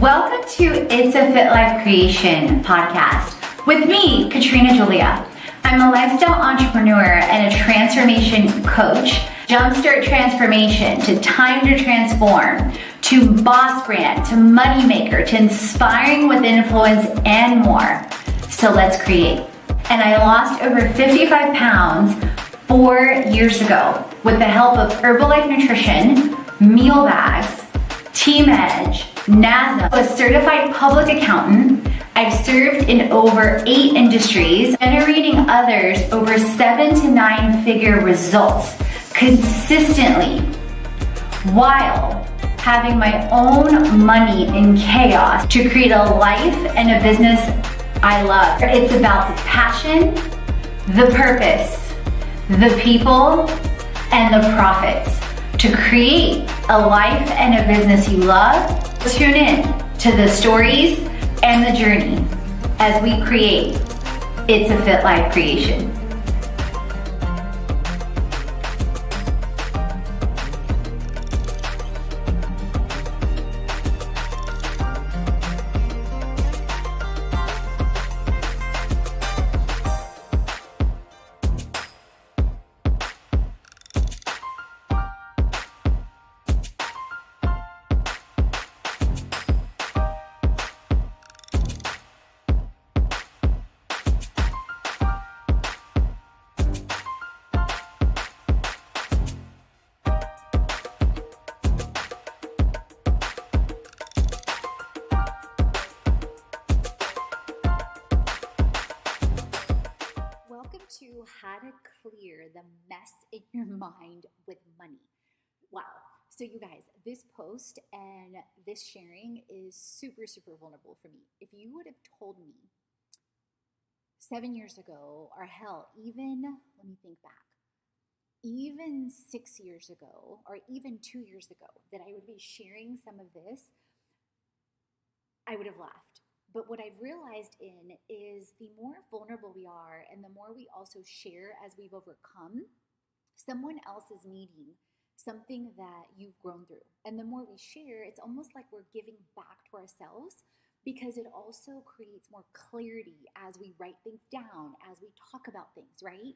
Welcome to It's a Fit Life Creation podcast with me, Katrina Julia. I'm a lifestyle entrepreneur and a transformation coach. Jumpstart transformation to time to transform, to boss brand, to moneymaker, to inspiring with influence and more. So let's create. And I lost over 55 pounds 4 years ago with the help of Herbalife Nutrition, meal bags, Team Edge, NASA, a certified public accountant. I've served in over 8 industries, generating others over 7 to 9 figure results consistently while having my own money in chaos to create a life and a business I love. It's about the passion, the purpose, the people, and the profits to create a life and a business you love. Tune in to the stories and the journey as we create It's a Fit Life Creation. To how to clear the mess in your mind with money. Wow. So you guys, this post and this sharing is super, super vulnerable for me. If you would have told me 7 years ago, or hell, even, let me think back, even 6 years ago, or even 2 years ago, that I would be sharing some of this, I would have laughed. But what I've realized is the more vulnerable we are and the more we also share as we've overcome, someone else is needing something that you've grown through. And the more we share, it's almost like we're giving back to ourselves because it also creates more clarity as we write things down, as we talk about things, right?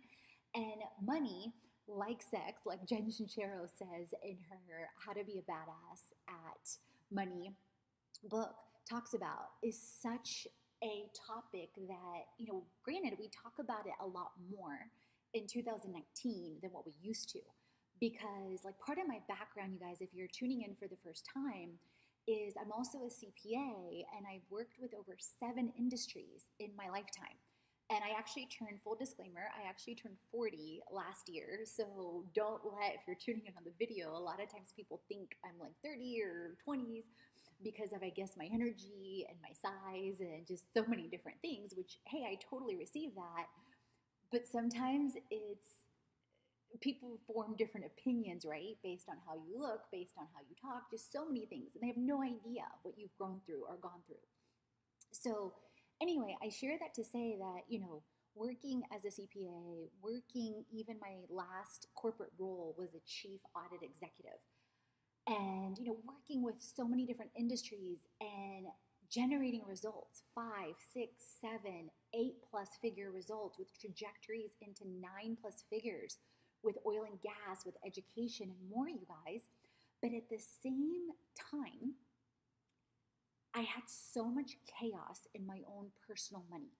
And money, like sex, like Jen Sincero says in her How to Be a Badass at Money book, talks about, is such a topic that, granted, we talk about it a lot more in 2019 than what we used to, because like part of my background, you guys, if you're tuning in for the first time, is I'm also a CPA and I've worked with over 7 industries in my lifetime. And I actually turned, full disclaimer, I actually turned 40 last year. So don't if you're tuning in on the video, a lot of times people think I'm like 30 or 20s. Because of, I guess, my energy and my size and just so many different things, which, hey, I totally receive that. But sometimes people form different opinions, right? Based on how you look, based on how you talk, just so many things. And they have no idea what you've grown through or gone through. So anyway, I share that to say that, working as a CPA, even my last corporate role was a chief audit executive. And, working with so many different industries and generating results, 5, 6, 7, 8+ figure results with trajectories into 9+ figures with oil and gas, with education and more, you guys. But at the same time, I had so much chaos in my own personal money.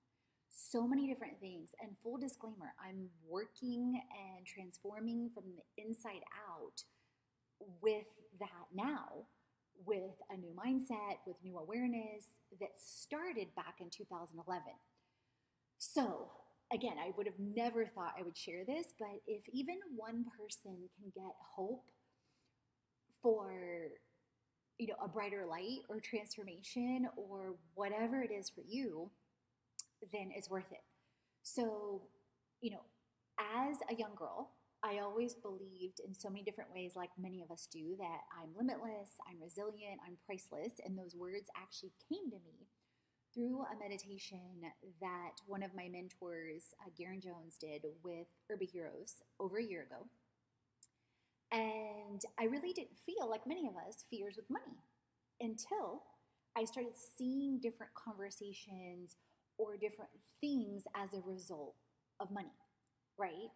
So many different things. And full disclaimer, I'm working and transforming from the inside out with that now, with a new mindset, with new awareness that started back in 2011. So again, I would have never thought I would share this, but if even one person can get hope for, a brighter light or transformation or whatever it is for you, then it's worth it. So, as a young girl, I always believed in so many different ways, like many of us do, that I'm limitless, I'm resilient, I'm priceless. And those words actually came to me through a meditation that one of my mentors, Garen Jones, did with Urban Heroes over a year ago. And I really didn't feel, like many of us, fears with money until I started seeing different conversations or different things as a result of money, right?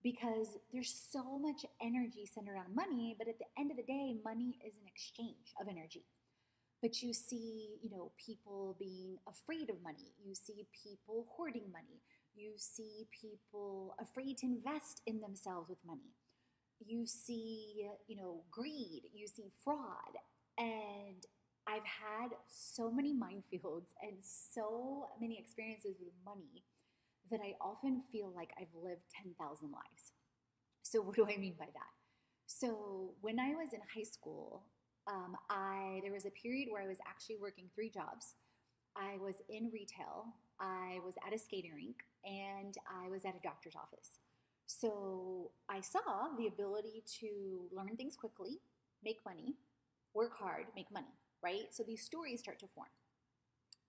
Because there's so much energy centered on money, but at the end of the day, money is an exchange of energy. But you see, people being afraid of money. You see people hoarding money. You see people afraid to invest in themselves with money. You see, greed. You see fraud. And I've had so many minefields and so many experiences with money that I often feel like I've lived 10,000 lives. So what do I mean by that? So when I was in high school, there was a period where I was actually working 3 jobs. I was in retail, I was at a skating rink, and I was at a doctor's office. So I saw the ability to learn things quickly, make money, work hard, make money, right? So these stories start to form.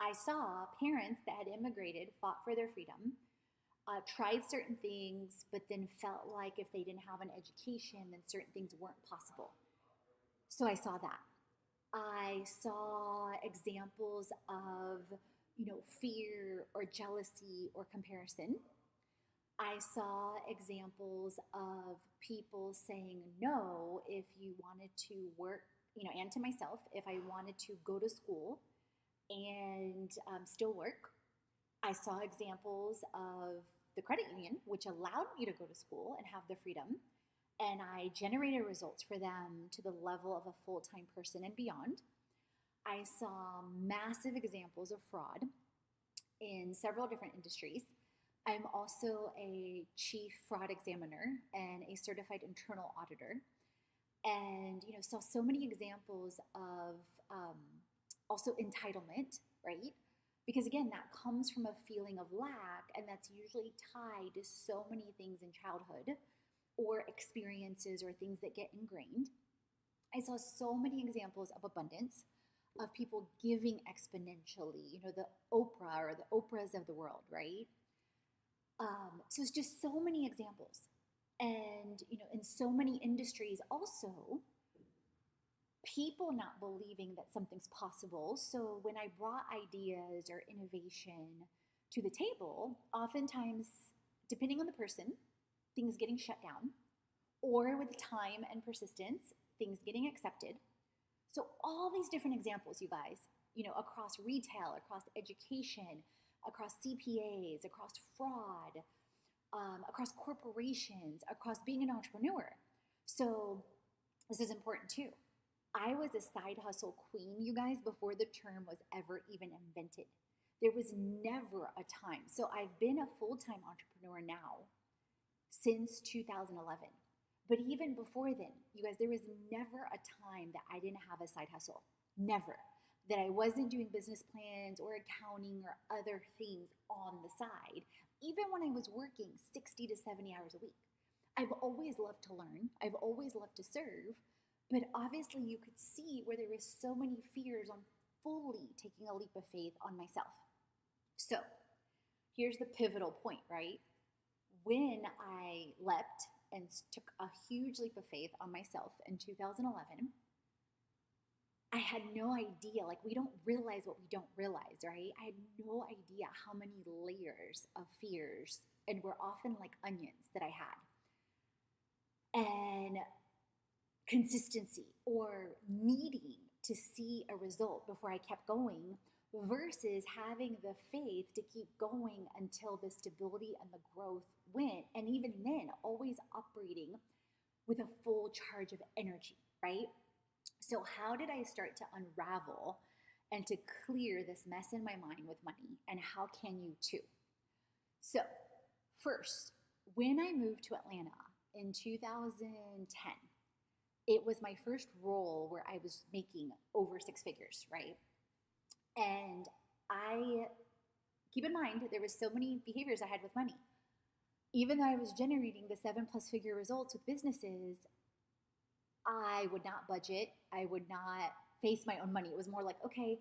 I saw parents that had immigrated, fought for their freedom, tried certain things, but then felt like if they didn't have an education, then certain things weren't possible. So I saw that. I saw examples of, fear or jealousy or comparison. I saw examples of people saying no if you wanted to work, and to myself, if I wanted to go to school and still work. I saw examples of the credit union, which allowed me to go to school and have the freedom. And I generated results for them to the level of a full-time person and beyond. I saw massive examples of fraud in several different industries. I'm also a chief fraud examiner and a certified internal auditor. And, saw so many examples of also entitlement, right? Because again, that comes from a feeling of lack, and that's usually tied to so many things in childhood or experiences or things that get ingrained. I saw so many examples of abundance, of people giving exponentially, the Oprah or the Oprahs of the world, right? So it's just so many examples. And, in so many industries also, people not believing that something's possible. So when I brought ideas or innovation to the table, oftentimes, depending on the person, things getting shut down, or with time and persistence, things getting accepted. So all these different examples, you guys, across retail, across education, across CPAs, across fraud, across corporations, across being an entrepreneur. So this is important too. I was a side hustle queen, you guys, before the term was ever even invented. There was never a time. So I've been a full-time entrepreneur now since 2011. But even before then, you guys, there was never a time that I didn't have a side hustle. Never. That I wasn't doing business plans or accounting or other things on the side, even when I was working 60 to 70 hours a week. I've always loved to learn. I've always loved to serve. But obviously you could see where there was so many fears on fully taking a leap of faith on myself. So here's the pivotal point, right? When I leapt and took a huge leap of faith on myself in 2011, I had no idea, like we don't realize what we don't realize, right? I had no idea how many layers of fears, and were often like onions, that I had. And consistency or needing to see a result before I kept going versus having the faith to keep going until the stability and the growth went. And even then, always operating with a full charge of energy, right? So how did I start to unravel and to clear this mess in my mind with money? And how can you too? So first, when I moved to Atlanta in 2010, it was my first role where I was making over 6 figures, right? And keep in mind, there was so many behaviors I had with money. Even though I was generating the 7+ figure results with businesses, I would not budget. I would not face my own money. It was more like, okay,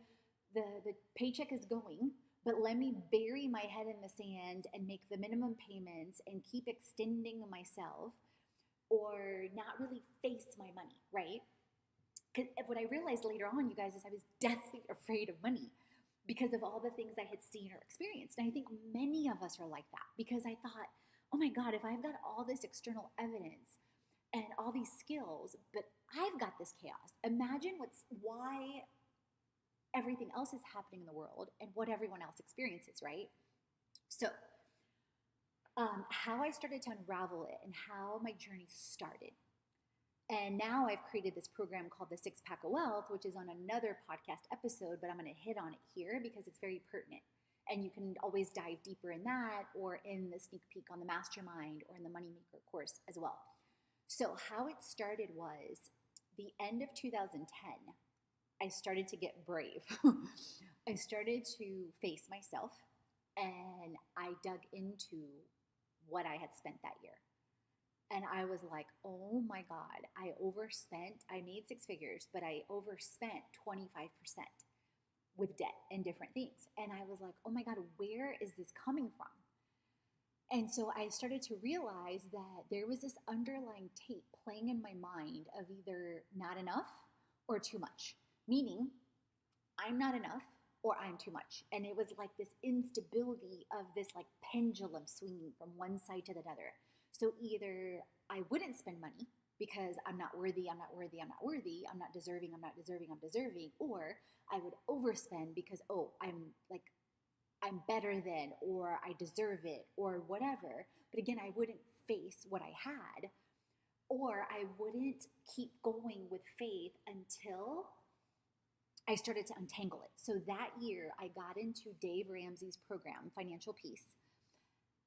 the paycheck is going, but let me bury my head in the sand and make the minimum payments and keep extending myself, or not really face my money, right? what I realized later on, you guys, is I was deathly afraid of money because of all the things I had seen or experienced. And I think many of us are like that, because I thought, oh my God, if I've got all this external evidence and all these skills, but I've got this chaos, imagine why everything else is happening in the world and what everyone else experiences, right? So, how I started to unravel it and how my journey started. And now I've created this program called the Six Pack of Wealth, which is on another podcast episode, but I'm going to hit on it here because it's very pertinent. And you can always dive deeper in that, or in the sneak peek on the Mastermind, or in the Moneymaker course as well. So how it started was the end of 2010. I started to get brave. I started to face myself, and I dug into what I had spent that year. And I was like, oh my God, I overspent. I made six figures, but I overspent 25% with debt and different things. And I was like, oh my God, where is this coming from? And so I started to realize that there was this underlying tape playing in my mind of either not enough or too much, meaning I'm not enough or I'm too much. And it was like this instability of this like pendulum swinging from one side to the other. So either I wouldn't spend money because I'm not worthy, I'm not worthy, I'm not worthy, I'm not deserving, I'm not deserving, I'm deserving, or I would overspend because, oh, I'm better than, or I deserve it, or whatever. But again, I wouldn't face what I had, or I wouldn't keep going with faith until I started to untangle it. So that year, I got into Dave Ramsey's program, Financial Peace,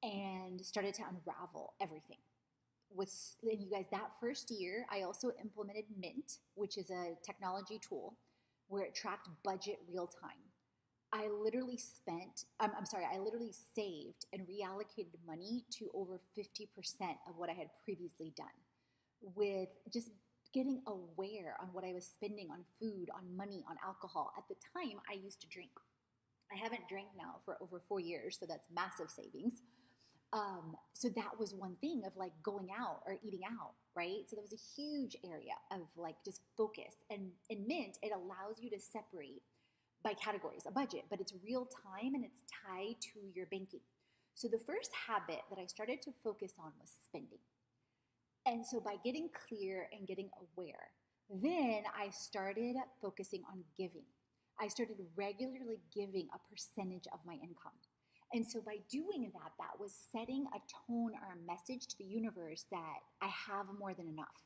and started to unravel everything. And you guys, that first year, I also implemented Mint, which is a technology tool where it tracked budget real time. I literally saved and reallocated money to over 50% of what I had previously done, with just getting aware on what I was spending on food, on money, on alcohol. At the time, I used to drink. I haven't drank now for over 4 years, so that's massive savings. So that was one thing of like going out or eating out, right? So that was a huge area of like just focus. And in Mint, it allows you to separate by categories, a budget, but it's real time and it's tied to your banking. So the first habit that I started to focus on was spending. And so by getting clear and getting aware, then I started focusing on giving. I started regularly giving a percentage of my income. And so by doing that, that was setting a tone or a message to the universe that I have more than enough.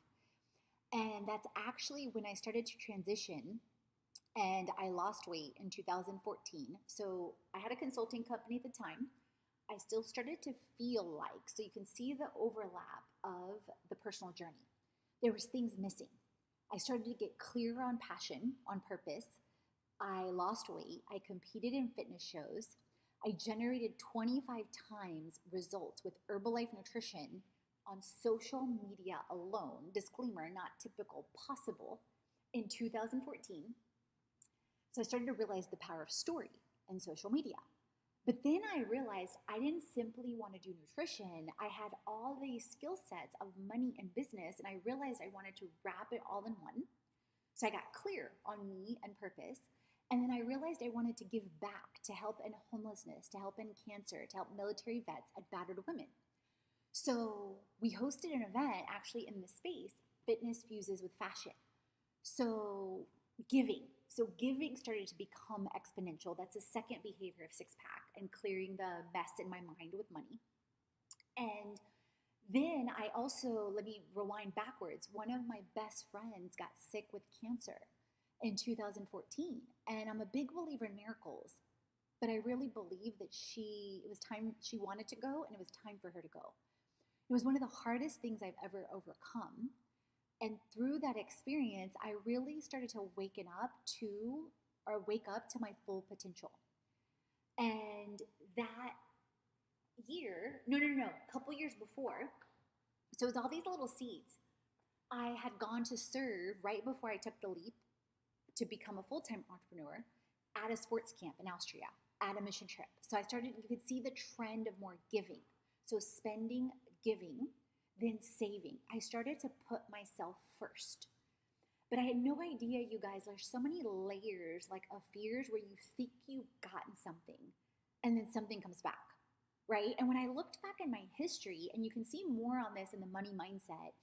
And that's actually when I started to transition, and I lost weight in 2014. So I had a consulting company at the time. I still started to feel like, so you can see the overlap of the personal journey. There was things missing. I started to get clear on passion, on purpose. I lost weight. I competed in fitness shows. I generated 25 times results with Herbalife Nutrition on social media alone. Disclaimer, not typical, possible, in 2014. So I started to realize the power of story and social media. But then I realized I didn't simply want to do nutrition. I had all these skill sets of money and business, and I realized I wanted to wrap it all in one. So I got clear on me and purpose. And then I realized I wanted to give back, to help in homelessness, to help in cancer, to help military vets and battered women. So we hosted an event actually in this space, Fitness Fuses with Fashion. So giving started to become exponential. That's a second behavior of Six Pack, and clearing the mess in my mind with money. And then I also, let me rewind backwards. One of my best friends got sick with cancer in 2014. And I'm a big believer in miracles, but I really believe that it was time, she wanted to go, and it was time for her to go. It was one of the hardest things I've ever overcome. And through that experience, I really started to wake up to my full potential. And that year, a couple years before, so it was all these little seeds. I had gone to serve right before I took the leap to become a full-time entrepreneur at a sports camp in Austria, at a mission trip. So you could see the trend of more giving. So spending, giving, then saving. I started to put myself first. But I had no idea, you guys, there's so many layers like of fears where you think you've gotten something and then something comes back, right? And when I looked back in my history, and you can see more on this in the money mindset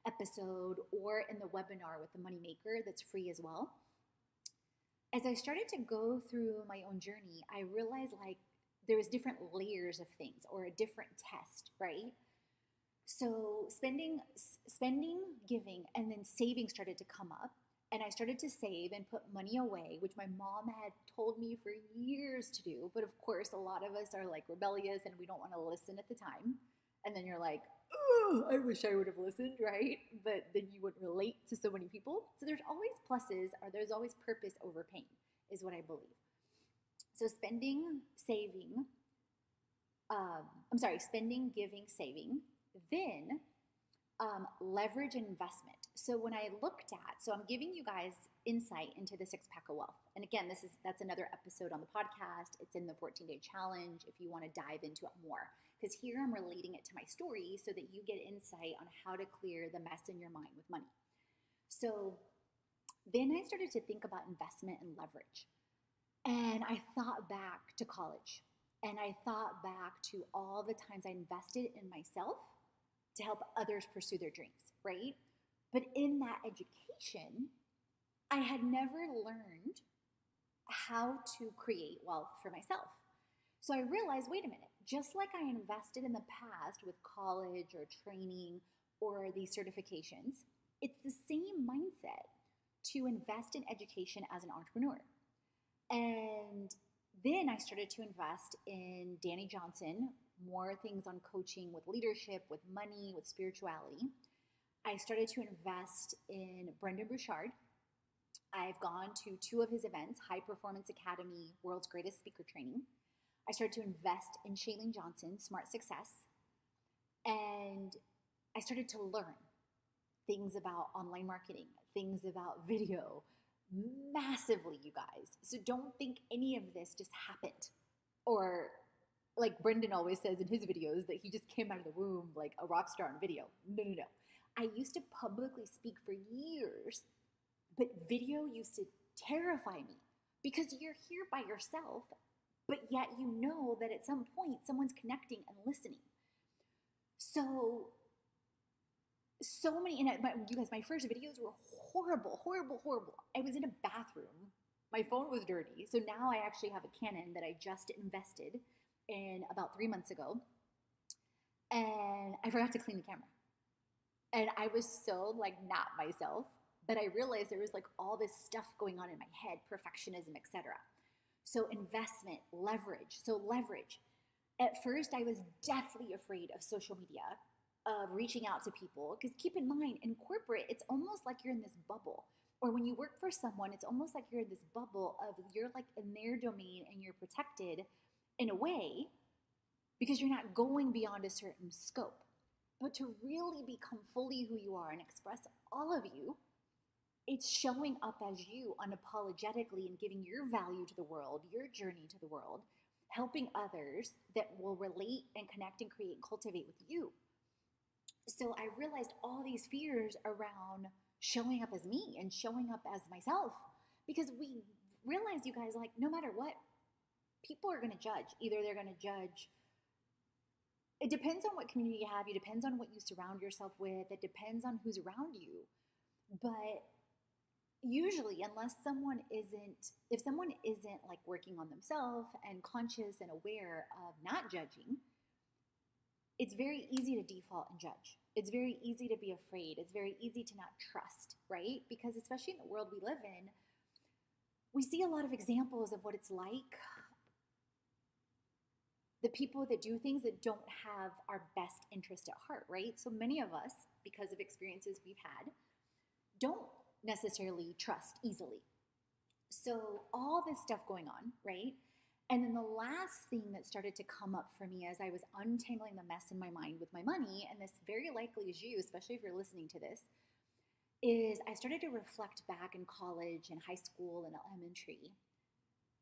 episode or in the webinar with the money maker that's free as well. As I started to go through my own journey, I realized like there was different layers of things or a different test, right? So spending, giving, and then saving started to come up. And I started to save and put money away, which my mom had told me for years to do. But of course, a lot of us are like rebellious and we don't want to listen at the time. And then you're like, oh, I wish I would have listened, right? But then you wouldn't relate to so many people. So there's always pluses, or there's always purpose over pain, is what I believe. So spending, giving, saving. Then leverage and investment. So when I looked at, so I'm giving you guys insight into the 6-pack of wealth. And again, that's another episode on the podcast. It's in the 14-day challenge if you want to dive into it more. Because here I'm relating it to my story so that you get insight on how to clear the mess in your mind with money. So then I started to think about investment and leverage. And I thought back to college. And I thought back to all the times I invested in myself to help others pursue their dreams, right? But in that education, I had never learned how to create wealth for myself. So I realized, wait a minute, just like I invested in the past with college or training or these certifications, it's the same mindset to invest in education as an entrepreneur. And then I started to invest in Danny Johnson, more things on coaching with leadership, with money, with spirituality. I started to invest in Brendan Bouchard. I've gone to 2 of his events, High Performance Academy, World's Greatest Speaker Training. I started to invest in Shailene Johnson, Smart Success. And I started to learn things about online marketing, things about video, massively, you guys. So don't think any of this just happened. Or like Brendan always says in his videos that he just came out of the womb like a rock star on video. No. I used to publicly speak for years, but video used to terrify me because you're here by yourself, but yet you know that at some point someone's connecting and listening. So many, and you guys, my first videos were horrible. I was in a bathroom. My phone was dirty. So now I actually have a Canon that I just invested in about 3 months ago. And I forgot to clean the camera. And I was so like not myself, but I realized there was like all this stuff going on in my head, perfectionism, etc. So investment, leverage. So leverage. At first, I was deathly afraid of social media, of reaching out to people. Because keep in mind, in corporate, it's almost like you're in this bubble. Or when you work for someone, it's almost like you're in this bubble of you're like in their domain and you're protected in a way because you're not going beyond a certain scope. But to really become fully who you are and express all of you, it's showing up as you unapologetically and giving your value to the world, your journey to the world, helping others that will relate and connect and create and cultivate with you. So I realized all these fears around showing up as me and showing up as myself, because we realize, you guys, like no matter what, people are going to judge. Either they're going to judge. It depends on what community you have. It depends on what you surround yourself with. It depends on who's around you. But usually, if someone isn't like working on themselves and conscious and aware of not judging, it's very easy to default and judge. It's very easy to be afraid. It's very easy to not trust, right? Because especially in the world we live in, we see a lot of examples of what it's like. The people that do things that don't have our best interest at heart, right? So many of us, because of experiences we've had, don't necessarily trust easily. So all this stuff going on, right? And then the last thing that started to come up for me as I was untangling the mess in my mind with my money, and this very likely is you, especially if you're listening to this, is I started to reflect back in college and high school and elementary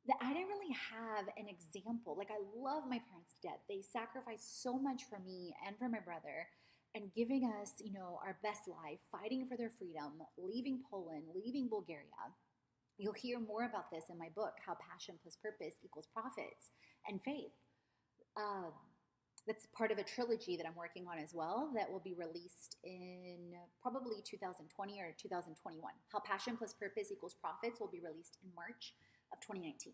that I didn't really have an example. Like I love my parents to death. They sacrificed so much for me and for my brother. and giving us, our best life, fighting for their freedom, leaving Poland, leaving Bulgaria. You'll hear more about this in my book, How Passion Plus Purpose Equals Profits and Faith. That's part of a trilogy that I'm working on as well that will be released in probably 2020 or 2021. How Passion Plus Purpose Equals Profits will be released in March of 2019.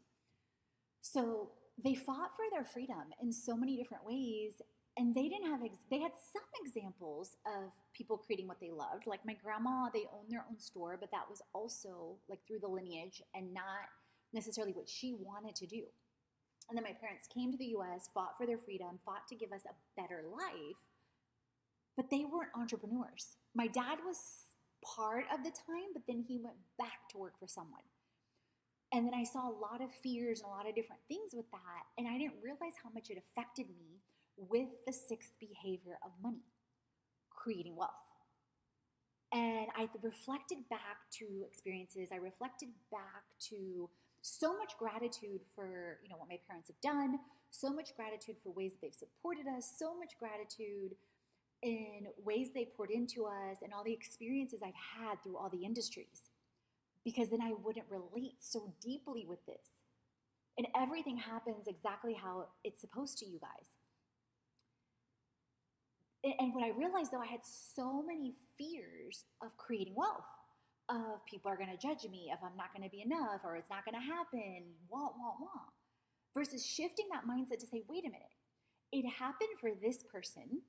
So they fought for their freedom in so many different ways, and they had some examples of people creating what they loved. Like my grandma, they owned their own store, but that was also like through the lineage and not necessarily what she wanted to do. And then my parents came to the US, fought for their freedom, fought to give us a better life, but they weren't entrepreneurs. My dad was part of the time, but then he went back to work for someone. And then I saw a lot of fears and a lot of different things with that, and I didn't realize how much it affected me with the sixth behavior of money, creating wealth. And I reflected back to experiences. I reflected back to so much gratitude for, what my parents have done, so much gratitude for ways that they've supported us, so much gratitude in ways they poured into us and all the experiences I've had through all the industries. Because then I wouldn't relate so deeply with this. And everything happens exactly how it's supposed to, you guys. And what I realized, though, I had so many fears of creating wealth, of people are going to judge me, if I'm not going to be enough, or it's not going to happen, wah, wah, wah. Versus shifting that mindset to say, wait a minute, it happened for this person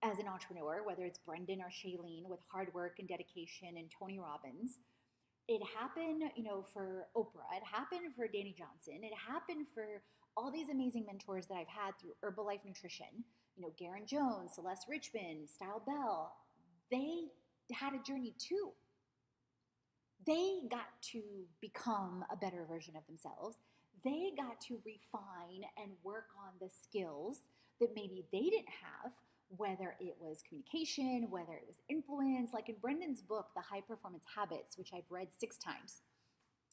as an entrepreneur, whether it's Brendan or Shailene with hard work and dedication and Tony Robbins. It happened, for Oprah. It happened for Danny Johnson. It happened for all these amazing mentors that I've had through Herbalife Nutrition. Garen Jones, Celeste Richmond, Style Bell. They had a journey too. They got to become a better version of themselves. They got to refine and work on the skills that maybe they didn't have, whether it was communication, whether it was influence. Like in Brendan's book, The High Performance Habits, which I've read 6 times,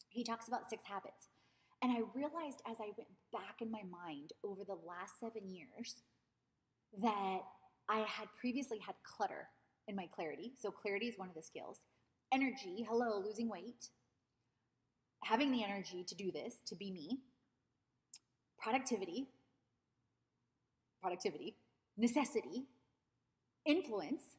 he talks about 6 habits. And I realized as I went back in my mind over the last 7 years that I had previously had clutter in my clarity. So clarity is one of the skills. Energy, hello, losing weight. Having the energy to do this, to be me. Productivity. Necessity, influence,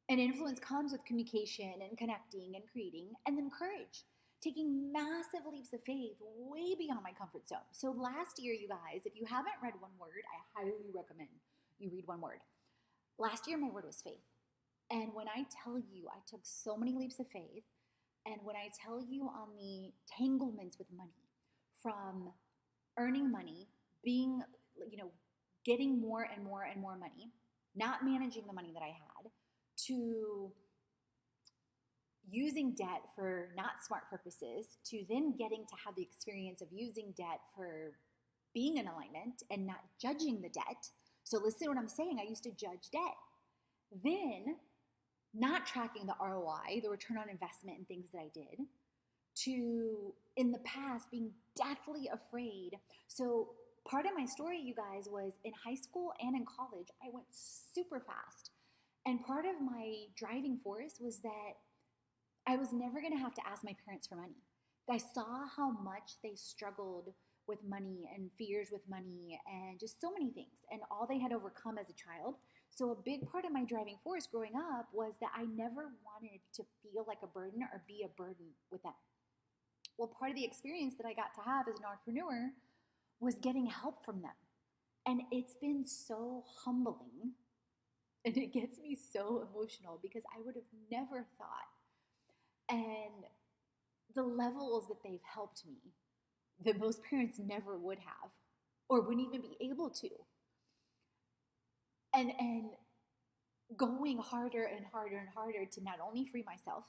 and influence comes with communication and connecting and creating, and then courage, taking massive leaps of faith way beyond my comfort zone. So last year, you guys, if you haven't read One Word, I highly recommend you read One Word. Last year, my word was faith. And when I tell you, I took so many leaps of faith, and when I tell you on the tanglements with money, from earning money, being, getting more and more and more money, not managing the money that I had, to using debt for not smart purposes, to then getting to have the experience of using debt for being in alignment and not judging the debt. So listen to what I'm saying. I used to judge debt. Then not tracking the ROI, the return on investment and things that I did, to in the past being deathly afraid. So part of my story, you guys, was in high school and in college, I went super fast. And part of my driving force was that I was never going to have to ask my parents for money. I saw how much they struggled with money and fears with money and just so many things, and all they had overcome as a child. So a big part of my driving force growing up was that I never wanted to feel like a burden or be a burden with them. Well, part of the experience that I got to have as an entrepreneur was getting help from them. And it's been so humbling, and it gets me so emotional because I would have never thought. And the levels that they've helped me that most parents never would have or wouldn't even be able to. And going harder and harder and harder to not only free myself,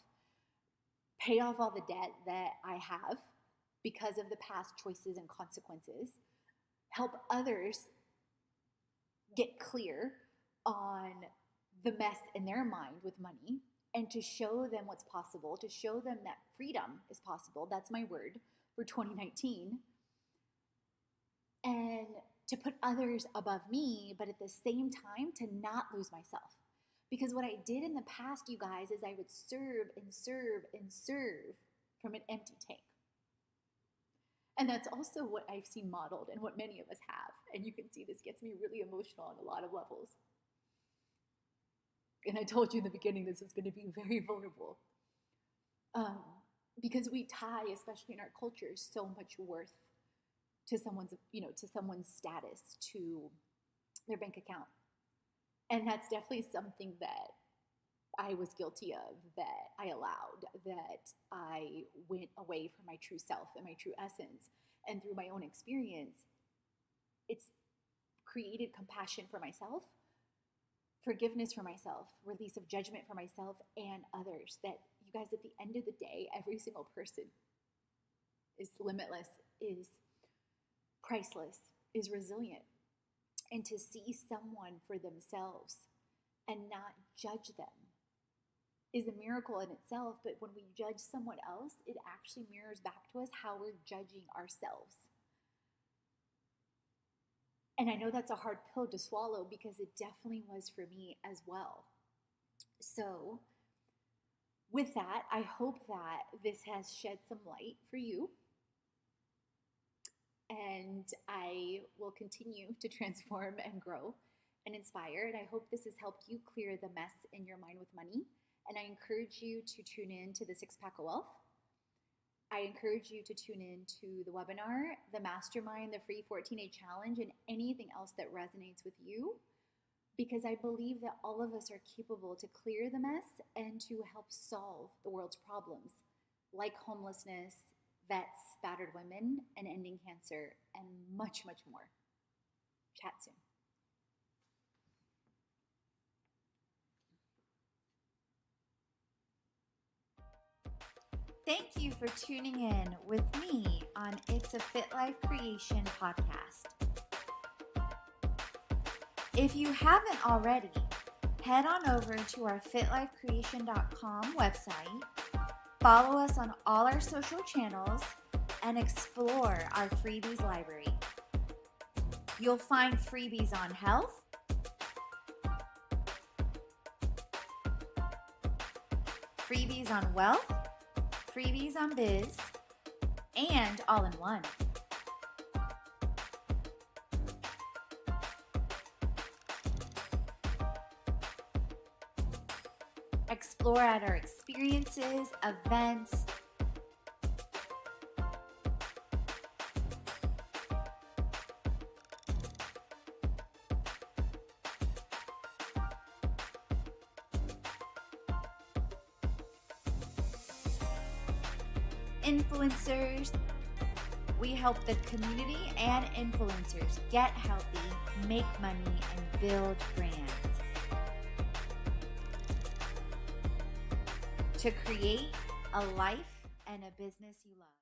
pay off all the debt that I have because of the past choices and consequences, help others get clear on the mess in their mind with money, and to show them what's possible, to show them that freedom is possible. That's my word for 2019. And to put others above me, but at the same time, to not lose myself. Because what I did in the past, you guys, is I would serve and serve and serve from an empty tank. And that's also what I've seen modeled and what many of us have. And you can see this gets me really emotional on a lot of levels. And I told you in the beginning this is going to be very vulnerable. Because we tie, especially in our culture, so much worth to someone's status, to their bank account. And that's definitely something that I was guilty of, that I allowed, that I went away from my true self and my true essence. And through my own experience, it's created compassion for myself, forgiveness for myself, release of judgment for myself and others. That, you guys, at the end of the day, every single person is limitless, is priceless, is resilient. And to see someone for themselves and not judge them is a miracle in itself. But when we judge someone else, it actually mirrors back to us how we're judging ourselves. And I know that's a hard pill to swallow, because it definitely was for me as well. So with that, I hope that this has shed some light for you. And I will continue to transform and grow and inspire. And I hope this has helped you clear the mess in your mind with money. And I encourage you to tune in to the 6-Pack of Wealth. I encourage you to tune in to the webinar, the Mastermind, the free 14-day challenge, and anything else that resonates with you. Because I believe that all of us are capable to clear the mess and to help solve the world's problems, like homelessness, vets, battered women, and ending cancer, and much, much more. Chat soon. Thank you for tuning in with me on It's a Fit Life Creation podcast. If you haven't already, head on over to our fitlifecreation.com website, follow us on all our social channels, and explore our freebies library. You'll find freebies on health, freebies on wealth, freebies on biz, and all in one. Explore at our experiences, events, influencers. We help the community and influencers get healthy, make money, and build brands to create a life and a business you love.